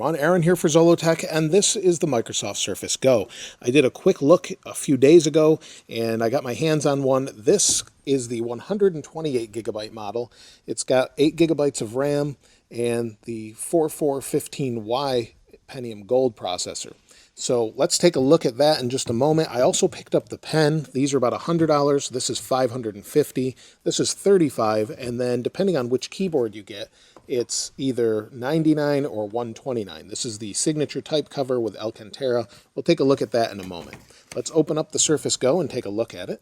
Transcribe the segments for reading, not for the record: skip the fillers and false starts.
everyone, Aaron here for Zollotech, and this is the Microsoft Surface Go. I did a quick look a few days ago, and I got my hands on one. This is the 128 gigabyte model. It's got 8 gigabytes of RAM and the 4415Y Pentium Gold processor. So let's take a look at that in just a moment. I also picked up the pen. These are about $100. This is $550. This is $35, and then depending on which keyboard you get, it's either $99 or $129. This is the signature type cover with Alcantara. We'll take a look at that in a moment. Let's open up the Surface Go and take a look at it.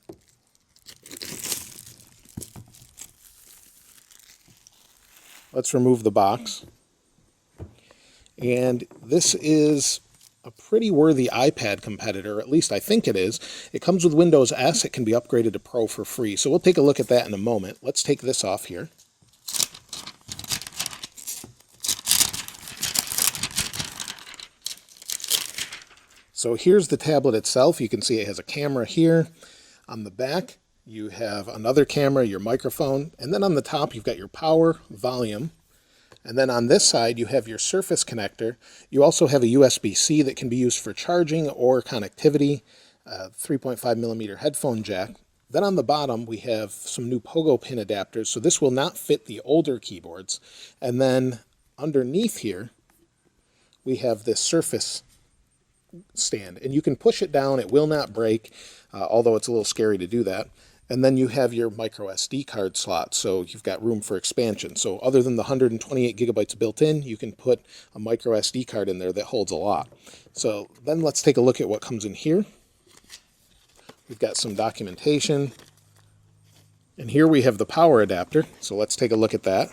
Let's remove the box. And this is a pretty worthy iPad competitor, at least I think it is. It comes with Windows S. It can be upgraded to Pro for free. So we'll take a look at that in a moment. Let's take this off here. So here's the tablet itself. You can see it has a camera here. On the back, you have another camera, your microphone, and then on the top, you've got your power, volume, and then on this side, you have your Surface connector. You also have a USB-C that can be used for charging or connectivity, 3.5 millimeter headphone jack. Then on the bottom, we have some new pogo pin adapters, so this will not fit the older keyboards. And then underneath here, we have this Surface stand, and you can push it down. It will not break, although it's a little scary to do that. And then you have your micro SD card slot, so you've got room for expansion. So other than the 128 gigabytes built in, you can put a micro SD card in there that holds a lot. So then let's take a look at what comes in here. We've got some documentation, and here we have the power adapter, so let's take a look at that.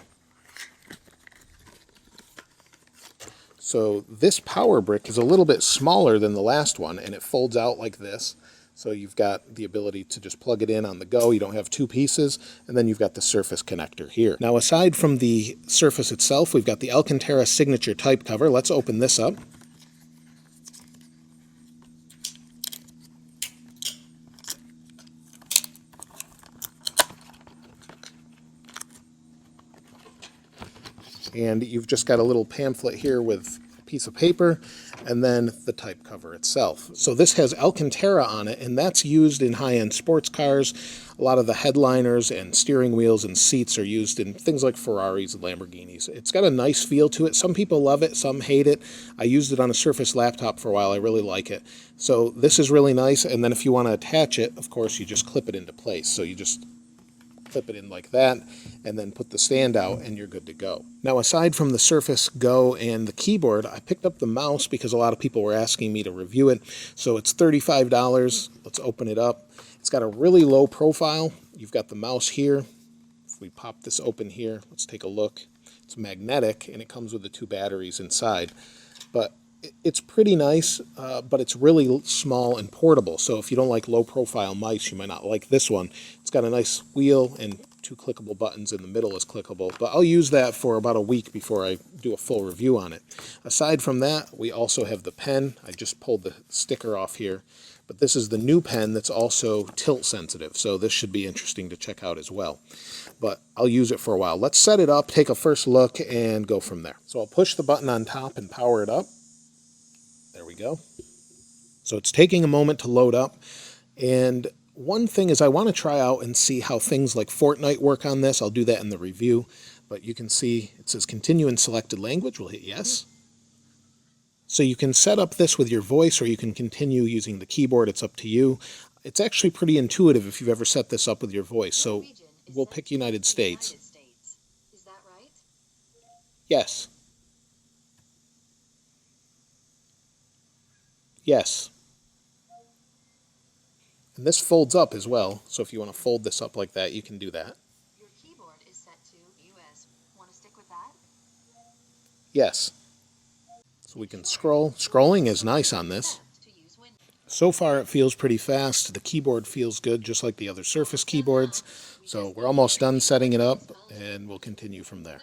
So this power brick is a little bit smaller than the last one, and it folds out like this. So you've got the ability to just plug it in on the go. You don't have two pieces, and then you've got the Surface connector here. Now, aside from the Surface itself, we've got the Alcantara signature type cover. Let's open this up. And you've just got a little pamphlet here with a piece of paper and then the type cover itself. So this has Alcantara on it, and that's used in high-end sports cars. A lot of the headliners and steering wheels and seats are used in things like Ferraris and Lamborghinis. It's got a nice feel to it. Some people love it, some hate it. I used it on a Surface laptop for a while. I really like it. So this is really nice, and then if you want to attach it, of course, you just clip it into place. So you just clip it in like that, and then put the stand out, and you're good to go. Now, aside from the Surface Go and the keyboard, I picked up the mouse because a lot of people were asking me to review it. So it's $35. Let's open it up. It's got a really low profile. You've got the mouse here. If we pop this open here, let's take a look. It's magnetic, and it comes with the 2 batteries inside. But it's pretty nice, but it's really small and portable. So if you don't like low-profile mice, you might not like this one. It's got a nice wheel and 2 clickable buttons, in the middle is clickable. But I'll use that for about a week before I do a full review on it. Aside from that, we also have the pen. I just pulled the sticker off here. But this is the new pen that's also tilt sensitive. So this should be interesting to check out as well. But I'll use it for a while. Let's set it up, take a first look, and go from there. So I'll push the button on top and power it up. There we go. So it's taking a moment to load up. And one thing is I want to try out and see how things like Fortnite work on this. I'll do that in the review. But you can see it says continue in selected language. We'll hit yes. So you can set up this with your voice, or you can continue using the keyboard. It's up to you. It's actually pretty intuitive if you've ever set this up with your voice. So we'll pick United States. Is that right? Yes. Yes. And this folds up as well, so if you want to fold this up like that, you can do that. Your keyboard is set to US. Want to stick with that? Yes. So we can scroll. Scrolling is nice on this. So far it feels pretty fast. The keyboard feels good, just like the other Surface keyboards. So we're almost done setting it up, and we'll continue from there.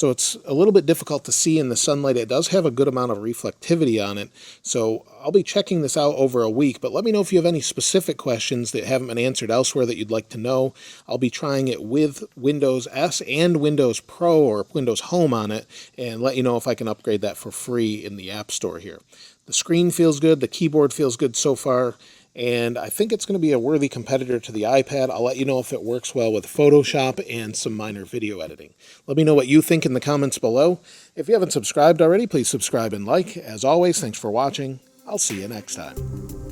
so it's a little bit difficult to see in the sunlight. It does have a good amount of reflectivity on it, so I'll be checking this out over a week, but let me know if you have any specific questions that haven't been answered elsewhere that you'd like to know. I'll be trying it with Windows S and Windows Pro or Windows Home on it, and let you know if I can upgrade that for free in the App Store here. The screen feels good, the keyboard feels good so far, and I think it's going to be a worthy competitor to the iPad. I'll let you know if it works well with Photoshop and some minor video editing. Let me know what you think in the comments below. If you haven't subscribed already, please subscribe and like. As always, thanks for watching. I'll see you next time.